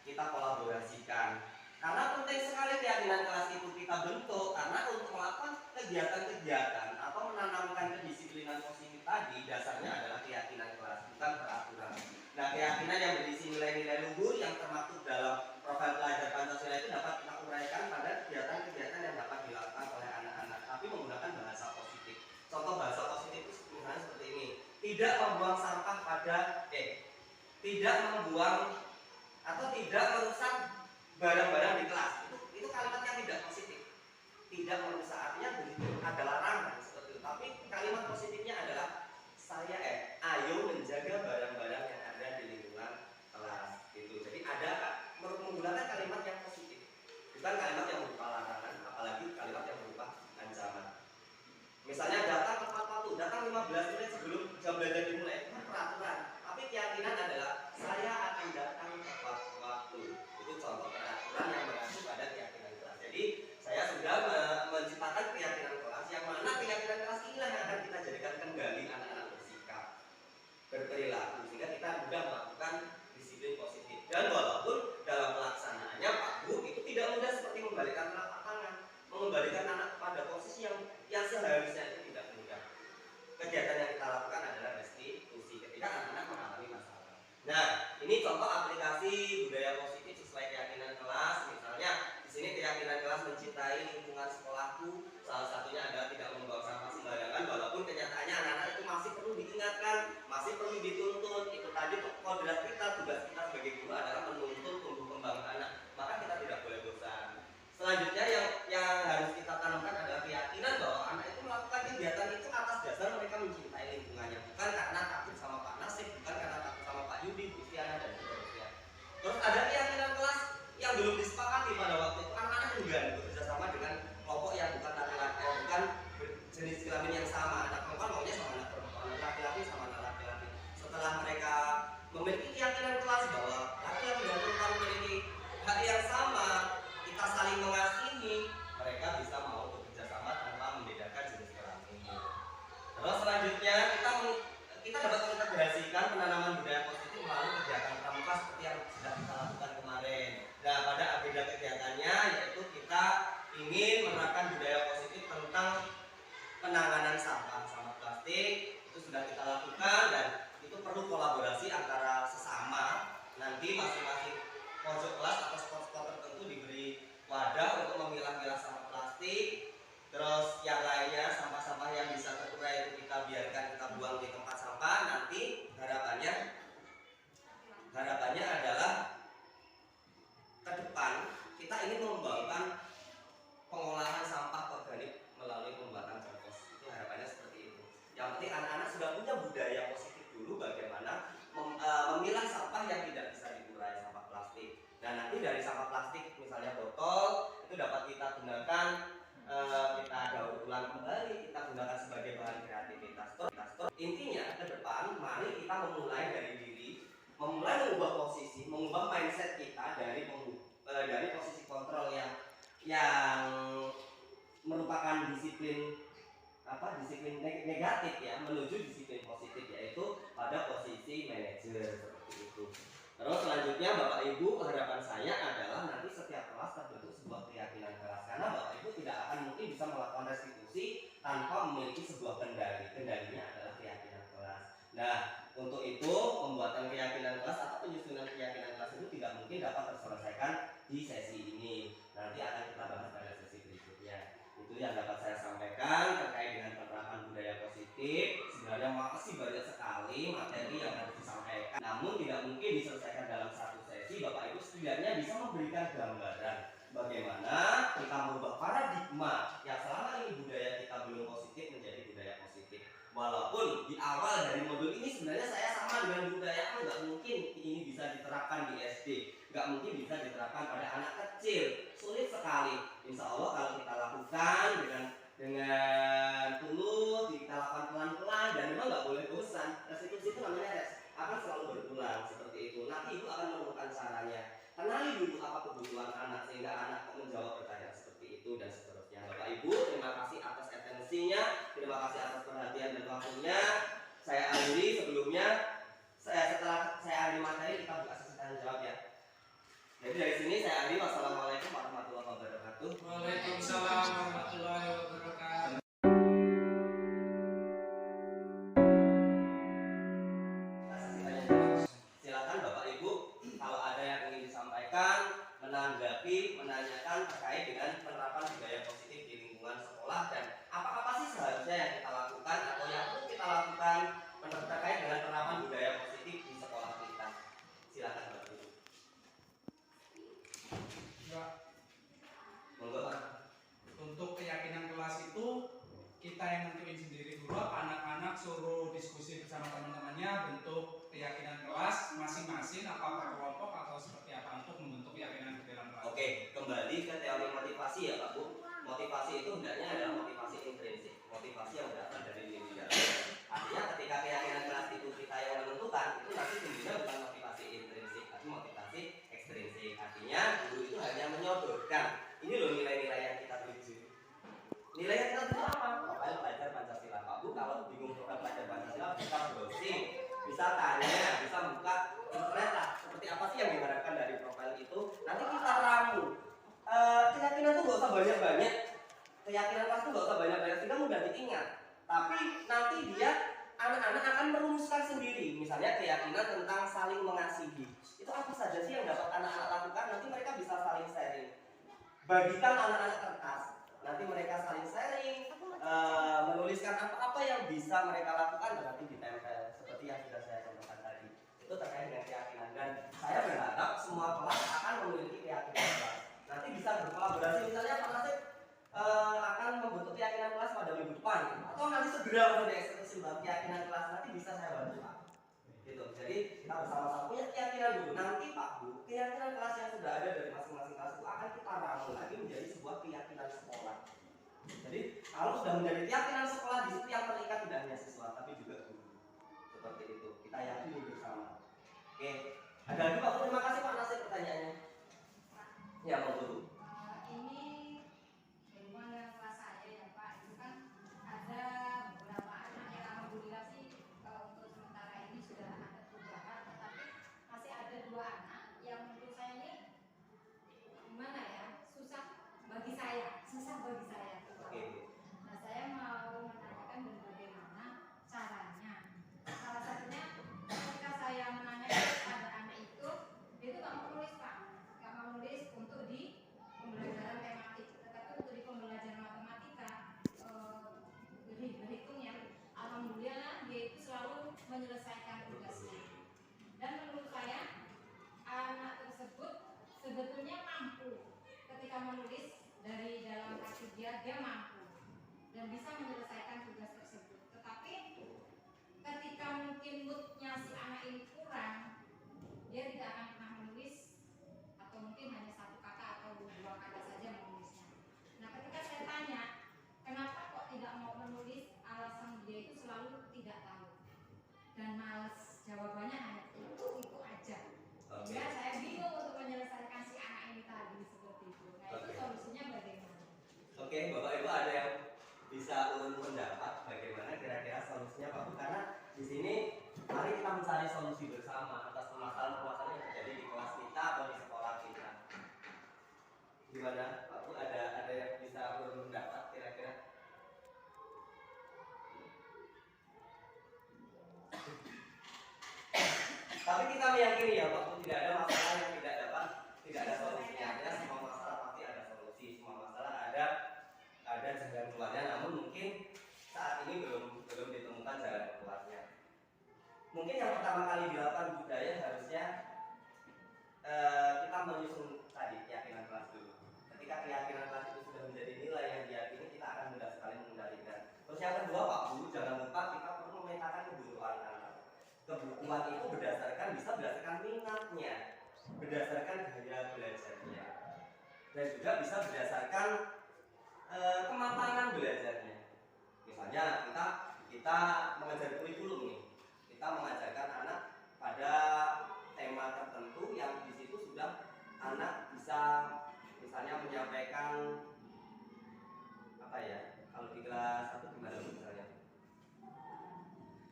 kita kolaborasikan. Karena penting sekali keyakinan kelas itu kita bentuk, karena untuk melakukan kegiatan-kegiatan atau menanamkan kedisiplinan positif tadi, dasarnya adalah keyakinan kelas, bukan peraturan. Nah, keyakinan yang berisi nilai-nilai luhur yang termaktub dalam profil pelajar Pancasila itu dapat kita uraikan pada kegiatan-kegiatan yang dapat dilakukan oleh anak-anak, tapi menggunakan bahasa positif. Contoh bahasa positif itu misalnya seperti ini: tidak membuang sampah tidak membuang atau tidak merusak barang-barang di kelas. Itu kalimat yang tidak positif. Tidak merusak, artinya ada larangan seperti itu. Tapi kalimat positifnya adalah ayo menjaga barang-barang yang ada di lingkungan kelas. Gitu. Jadi ada menggunakan kalimat yang positif, bukan kalimat yang berupa larangan, apalagi kalimat yang berupa ancaman. Misalnya datang tepat waktu, datang 15 menit sebelum jam belajar dimulai, itu peraturan. Tapi keyakinan adalah saya akan datang tepat waktu. Itu contoh peraturan yang mengacu pada keyakinan kelas. Jadi saya sudah menciptakan keyakinan kelas, yang mana keyakinan kelas inilah yang akan kita jadikan kendali anak-anak bersikap, berperilaku, sehingga kita mudah melakukan disiplin positif. Dan walaupun dalam pelaksanaannya Pak Bu itu tidak mudah seperti membalikan telapak tangan, mengembalikan anak pada posisi yang seharusnya itu tidak mudah. Kegiatan yang kita lakukan adalah restitusi ketika anak-anak mengalami masalah. Nah, ini contoh aplikasi budaya positif sesuai keyakinan kelas. Misalnya di sini keyakinan kelas mencintai lingkungan sekolahku, salah satunya adalah tidak membuang sampah sembarangan, walaupun kenyataannya anak-anak itu masih perlu diingatkan, masih perlu dituntun. Itu tadi kodrat kita, tugas kita sebagai guru adalah menuntun tumbuh kembang anak, maka kita tidak boleh bosan. Selanjutnya yang harus kita tanamkan adalah keyakinan bahwa anak itu melakukan kegiatan itu atas dasar mereka mencintai lingkungannya, bukan karena takut sama Pak Nasib, bukan karena takut sama Pak Yudi, Bu Tiana, dan seterusnya. Terus ada keyakinan kelas yang belum disepakati pada waktu itu, anak-anak enggan bekerja sama dengan kelompok yang bukan laki-laki, bukan jenis kelamin yang sama. Anak perempuan maunya sama anak perempuan, laki-laki sama anak laki-laki. Setelah mereka memiliki yang merupakan disiplin disiplin negatif ya menuju disiplin positif, yaitu pada posisi manajer seperti itu. Terus selanjutnya Bapak Ibu, harapan saya adalah nanti setiap kelas terbentuk sebuah keyakinan kelas, karena Bapak Ibu tidak akan mungkin bisa melakukan restitusi tanpa memiliki sebuah kendali. Kendalinya adalah keyakinan kelas. Nah, untuk itu pembuatan keyakinan kelas atau penyusunan keyakinan kelas itu tidak mungkin dapat terselesaikan di sesi ini. Nanti akan kita bahas pada sesi berikutnya. Itu yang dapat saya sampaikan terkait dengan penerapan budaya positif. Sebenarnya masih banyak sekali materi yang harus disampaikan, namun tidak mungkin diselesaikan dalam satu sesi. Bapak Ibu setidaknya bisa memberikan gambaran bagaimana kita merubah paradigma yang selama ini budaya kita belum positif menjadi budaya positif. Walaupun di awal dari modul ini sebenarnya saya sama dengan budaya, nggak mungkin ini bisa diterapkan di SD, nggak mungkin bisa diterapkan pada anak kecil, sulit sekali. Insya Allah kalau kita lakukan dengan tulus, kita lakukan pelan-pelan dan memang nggak boleh bosan. Restitusi itu namanya akan selalu berulang seperti itu. Nanti Ibu akan menemukan caranya. Kenali dulu apa kebutuhan anak sehingga anak menjawab pertanyaan seperti itu dan seterusnya. Bapak Ibu, terima kasih atas atensinya, terima kasih atas perhatian dan waktunya. Saya akhiri sebelumnya, setelah saya akhiri materi kita buka sesi tanya jawab ya. Jadi dari sini saya akhiri. Wassalamualaikum warahmatullahi wabarakatuh. Waalaikumsalam warahmatullahi wabarakatuh. Silakan Bapak Ibu, kalau ada yang ingin disampaikan, menanggapi, menanyakan terkait dengan penerapan budaya positif di lingkungan sekolah dan apa sih seharusnya yang kita lakukan atau yang perlu kita lakukan terkait dengan penerapan budaya positif di sekolah kita. Silakan Bapak Ibu. Ya, Monggo Pak. untuk keyakinan kelas itu kita yang nentuin sendiri dulu. Anak-anak suruh diskusi bersama teman-temannya bentuk keyakinan kelas masing-masing, apakah kelompok atau seperti apa untuk membentuk keyakinan di dalam kelas. Oke, kembali ke teori motivasi ya Pak Bu. Motivasi itu hendaknya adalah motivasi intrinsik, motivasi yang berasal dari diri dalam. Artinya ketika keyakinan kelas itu kita yang menentukan, itu nanti tingginya bukan motivasi intrinsik, tapi motivasi ekstrinsik. Artinya guru itu hanya menyodorkan, ini loh nilai-nilai yang kita tuju. Nilai yang kita tuju apa? Profil pelajar Pancasila. Pak Bu kalau bingung profil pelajar Pancasila bisa browsing, bisa tanya, bisa buka internet lah. Seperti apa sih yang diharapkan dari profil itu? Nanti kita ramu. Keyakinan itu nggak usah banyak-banyak. Keyakinan kelas itu nggak usah banyak-banyak sehingga mudah diingat. Tapi nanti dia anak-anak akan merumuskan sendiri. Misalnya keyakinan tentang saling mengasihi. Itu apa saja sih yang dapat anak-anak lakukan? Nanti mereka bisa saling sharing. Bagikan anak-anak kertas. Nanti mereka saling sharing, menuliskan apa-apa yang bisa mereka lakukan dan nanti ditempel seperti yang sudah saya contohkan tadi. Itu terkait dengan keyakinan dan saya berharap semua kelas akan memiliki keyakinan kelas. Nanti bisa berkolaborasi, misalnya Pak Nasib akan membentuk keyakinan kelas pada minggu depan atau nanti segera menjadi eksekusi keyakinan kelas, nanti bisa saya bantu Pak. Gitu. Jadi kita bersama-sama punya keyakinan dulu. Nanti Pak Bu, keyakinan kelas yang sudah ada dari masing-masing kelas itu akan kita ramu lagi menjadi sebuah keyakinan sekolah. Jadi kalau sudah menjadi keyakinan sekolah, di situ yang terikat tidak hanya siswa tapi juga guru. Seperti itu. Kita yakini bersama. Oke. Ada lagi Pak Bu, terima kasih Pak Nasir pertanyaannya. Ya Pak Guru. Ini berhubungan dengan kelas saya ya Pak. Itu kan ada beberapa anak yang alhamdulillah sih untuk sementara ini sudah ada perubahan, tetapi masih ada dua anak yang menurut saya ini gimana ya, susah bagi saya. Oke. Nah saya mau menanyakan dan bagaimana caranya. Salah satunya ketika saya menanyakan pada anak itu, dia itu nggak mau nulis Pak, nggak mau nulis untuk di pembelajaran tematik, tetapi untuk di pembelajaran matematika berhitungnya, alhamdulillah dia itu selalu menyelesaikan tugasnya. Dan menurut saya anak tersebut sebetulnya mampu ketika menulis dari dalam hati dia mampu dan bisa menyelesaikan tugas tersebut. Tetapi ketika mungkin moodnya si anak ini kurang, dia tidak akan pernah menulis atau mungkin hanya satu kata atau dua kata saja menulisnya. Nah ketika saya tanya kenapa kok tidak mau menulis, alasan dia itu selalu tidak tahu dan malas, jawabannya hanya itu aja. Sehingga saya bingung untuk menyelesaikan si anak ini tadi seperti itu. Nah itu solusinya bagaimana? Oke, Bapak Ibu ada yang bisa ulun pendapat bagaimana kira-kira solusinya Pak Bu? Karena di sini mari kita mencari solusi bersama atas permasalahan-permasalahan yang terjadi di kelas kita atau di sekolah kita. Gimana Pak Bu? Ada yang bisa ulun pendapat kira-kira? Tapi kita meyakini ya Pak Bu, tidak ada masalah yang tidak ada solusinya. Artinya semua masalah pasti ada solusi, semua masalah ada jalan keluarnya. Namun mungkin saat ini belum ditemukan jalan keluarnya. Mungkin yang pertama kali dilakukan budaya harusnya kita menyusun tadi keyakinan kelas dulu. Ketika keyakinan kelas itu sudah menjadi nilai yang diyakini, kita akan mudah sekali mengendalikan. Terus yang kedua Pak Bu, jangan lupa kita perlu memetakan kebutuhan anak. Kebutuhan itu bisa berdasarkan minatnya, berdasarkan gaya belajarnya, dan juga bisa berdasarkan kematangan belajarnya. Misalnya kita mengajar kurikulum nih, kita mengajarkan anak pada tema tertentu yang di situ sudah anak bisa misalnya menyampaikan apa ya, kalau di kelas 1 gimana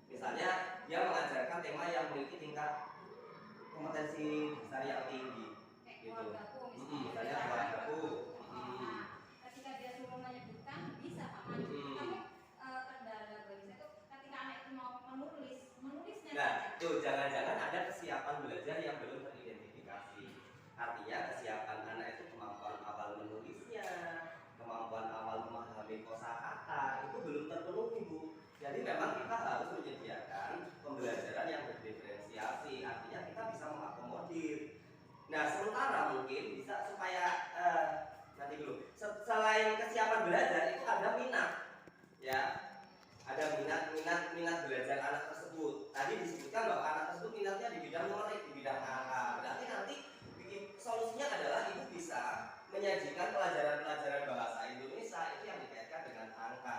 misalnya dia mengajarkan tema yang memiliki tingkat kompetensi besar yang tinggi gitu. Misalnya keluargaku. Ketika dia suruh menyebutkan bisa Pak maju. Tapi kendala bagi saya itu ketika anak itu mau menulisnya. Nah, tuh jangan-jangan ada kesiapan belajar yang belum teridentifikasi. Artinya kesiapan anak itu kemampuan awal menulisnya, kemampuan awal memahami kosakata itu belum terpenuhi Bu. Jadi memang kita harus menyediakan pembelajaran yang berdiferensiasi. Artinya kita bisa mengakomodir. Nah, sementara mungkin bisa supaya nanti dulu. Selain kesiapan belajar itu ada minat, ya. Ada minat belajar anak tersebut. Tadi disebutkan bahwa anak tersebut minatnya di bidang numerik, di bidang angka. Berarti nanti solusinya adalah ibu bisa menyajikan pelajaran-pelajaran bahasa Indonesia itu yang dikaitkan dengan angka,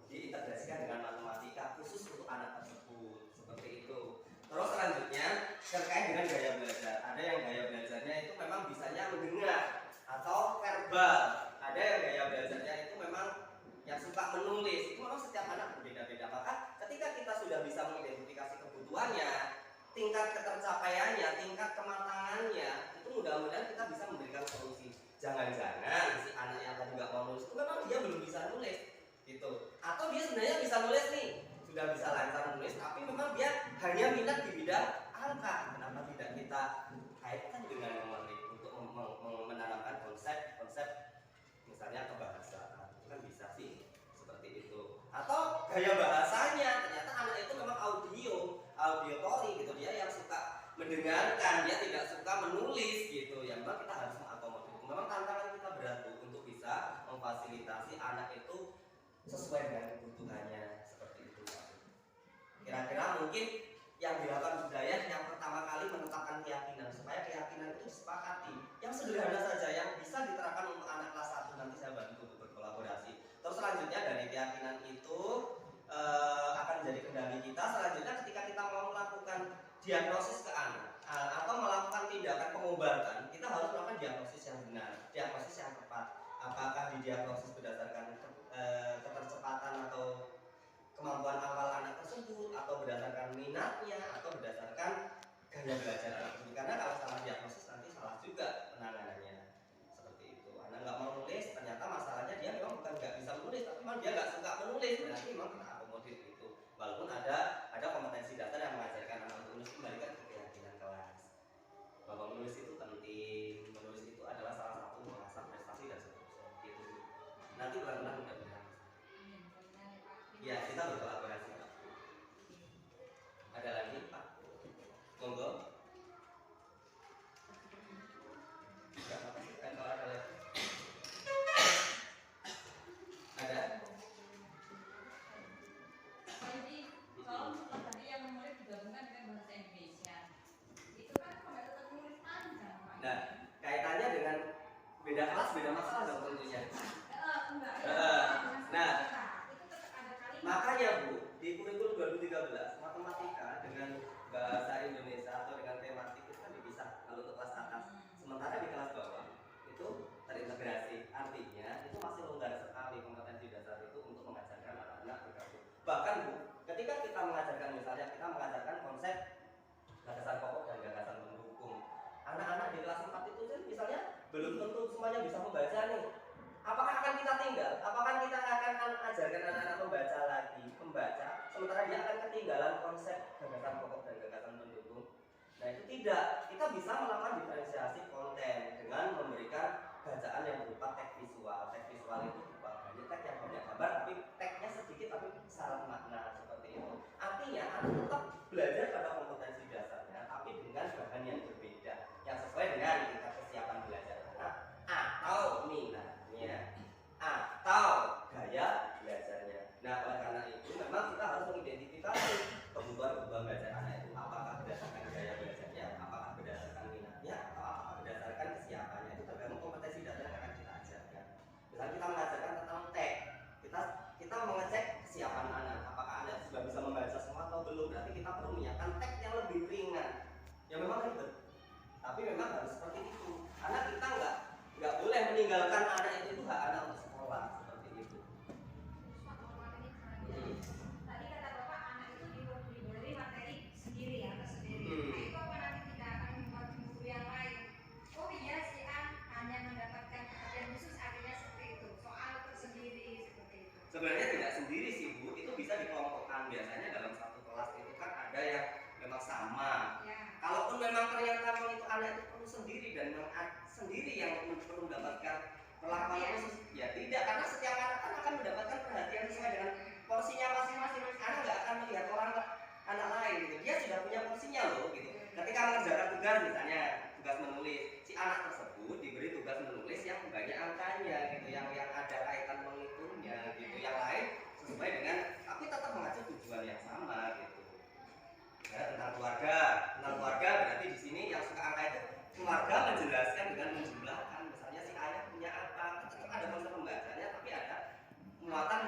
diintegrasikan dengan matematika khusus untuk anak tersebut, seperti itu. Terus selanjutnya terkait dengan gaya belajar. Ada yang gaya belajarnya itu memang bisanya mendengar atau verbal. Ada yang gaya belajarnya itu memang yang suka menulis. Itu memang setiap anak berbeda-beda. Maka ketika kita sudah bisa mengidentifikasi kebutuhannya, tingkat ketercapaiannya, tingkat kematangannya, itu mudah-mudahan kita bisa memberikan solusi. Jangan-jangan si anak yang tadi nggak mau nulis itu memang dia belum bisa nulis, gitu. Atau dia sebenarnya bisa nulis nih, sudah bisa lancar menulis, tapi memang dia hanya minat di bidang angka. Kenapa tidak kita kaitkan dengan numerik untuk menanamkan konsep misalnya kebahasaan, itu kan bisa sih seperti itu. Atau gaya bahasanya, ternyata anak itu memang auditory gitu, dia yang suka mendengarkan, dia tidak suka menulis gitu. Ya memang kita harus mengakomodir. Memang tantangan kita berat Bu, untuk bisa memfasilitasi anak itu sesuai dengan kebutuhannya, seperti itu. Kira-kira mungkin yang dilakukan budaya yang pertama kali menetapkan keyakinan, supaya keyakinan itu disepakati. Yang sederhana saja yang bisa diterapkan untuk anak kelas 1, nanti saya bantu untuk berkolaborasi. Terus selanjutnya dari keyakinan itu akan menjadi kendali kita. Selanjutnya ketika kita mau melakukan diagnosis ke anak atau melakukan tindakan pengobatan, kita harus melakukan diagnosis yang benar, diagnosis yang tepat. Apakah didiagnosis berdasarkan ketercepatan atau kemampuan awal anak tersebut, atau berdasarkan minatnya, atau berdasarkan gaya belajar anak tersebut. Karena kalau salah diagnosis nanti salah juga penanganannya, seperti itu. Anak nggak mau nulis, ternyata masalahnya dia memang bukan nggak bisa menulis, tapi memang dia nggak suka menulis. Berarti memang kita akomodir itu. Walaupun ada kompetensi dasar yang mengajarkan anak untuk menulis, kembalikan ke keyakinan kelas bahwa menulis itu penting, menulis itu adalah salah satu mengasah prestasi dan seterusnya. Gitu. Nanti pelan-pelan mudah-mudahan. Ya, kita berkolaborasi Pak. Ada lagi Pak? Monggo. itu tidak. Kita bisa melakukan diferensiasi konten dengan memberikan bacaan yang berupa teks visual. Teks visual itu berupa teks yang banyak gambar, tapi teksnya sedikit tapi syarat makna seperti itu. Artinya anak tetap belajar pada kompetensi dasarnya, tapi dengan bahan yang berbeda, yang sesuai dengan tingkat kesiapan belajar anak atau minatnya atau gaya belajarnya. Nah, oleh karena itu memang kita harus mengidentifikasi kebutuhan belajar anak itu apakah berdasarkan gaya belajarnya, apakah berdasarkan minatnya, atau apakah berdasarkan kesiapannya. Itu tergantung kompetensi dasar yang akan kita ajarkan. Misalnya kita mengajarkan tentang teks, kita mengecek kesiapan anak, apakah anak sudah bisa membaca semua atau belum. Berarti kita perlu menyiapkan teks yang lebih ringan. Ya memang ribet, tapi memang harus seperti itu. Karena kita nggak boleh meninggalkan anak itu hak anak untuk sekolah seperti itu. Tadi kata Bapak anak itu diberi materi sendiri ya, tersendiri. Nah itu apa nanti tidak akan membuat guru yang lain? Oh iya si A hanya mendapatkan perhatian khusus, artinya seperti itu. Soal tersendiri seperti itu. Sebenarnya tidak sendiri sih Bu, itu bisa dikelompokkan. Biasanya dalam satu kelas itu kan ada yang memang sama. Ya. Kalaupun memang ternyata memang itu anak itu perlu sendiri dan memang sendiri yang perlu mendapatkan perlakuan khusus, ya tidak, karena setiap anak kan akan mendapatkan perhatian sesuai dengan porsinya masing-masing. Anak nggak akan melihat anak lain gitu. Dia sudah punya porsinya loh gitu. Ketika mengerjakan tugas misalnya tugas menulis, si anak tersebut diberi tugas menulis yang banyak angkanya gitu, yang ada kaitan menghitungnya gitu. Yang lain sesuai dengan, tapi tetap mengacu tujuan yang sama gitu. Ya, tentang keluarga berarti di sini yang suka angka itu keluarga menjelaskan dengan menjumlahkan. Misalnya si ayah punya apa, tetap ada konsep pembacanya, tapi ada muatan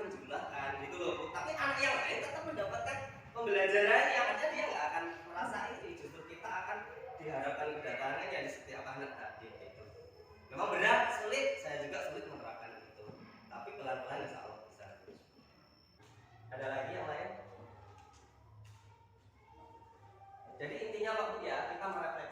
menjumlahkan gitu loh. Tapi anak yang lain tetap mendapatkan pembelajaran yang ada, dia nggak akan merasa ini. Justru kita akan diharapkan kedatangannya di setiap anak tadi gitu. Memang berat, sulit, saya juga sulit menerapkan itu, tapi pelan-pelan insya Allah bisa. Ada lagi yang lain? Jadi intinya Pak Bu ya, kita merefleksikan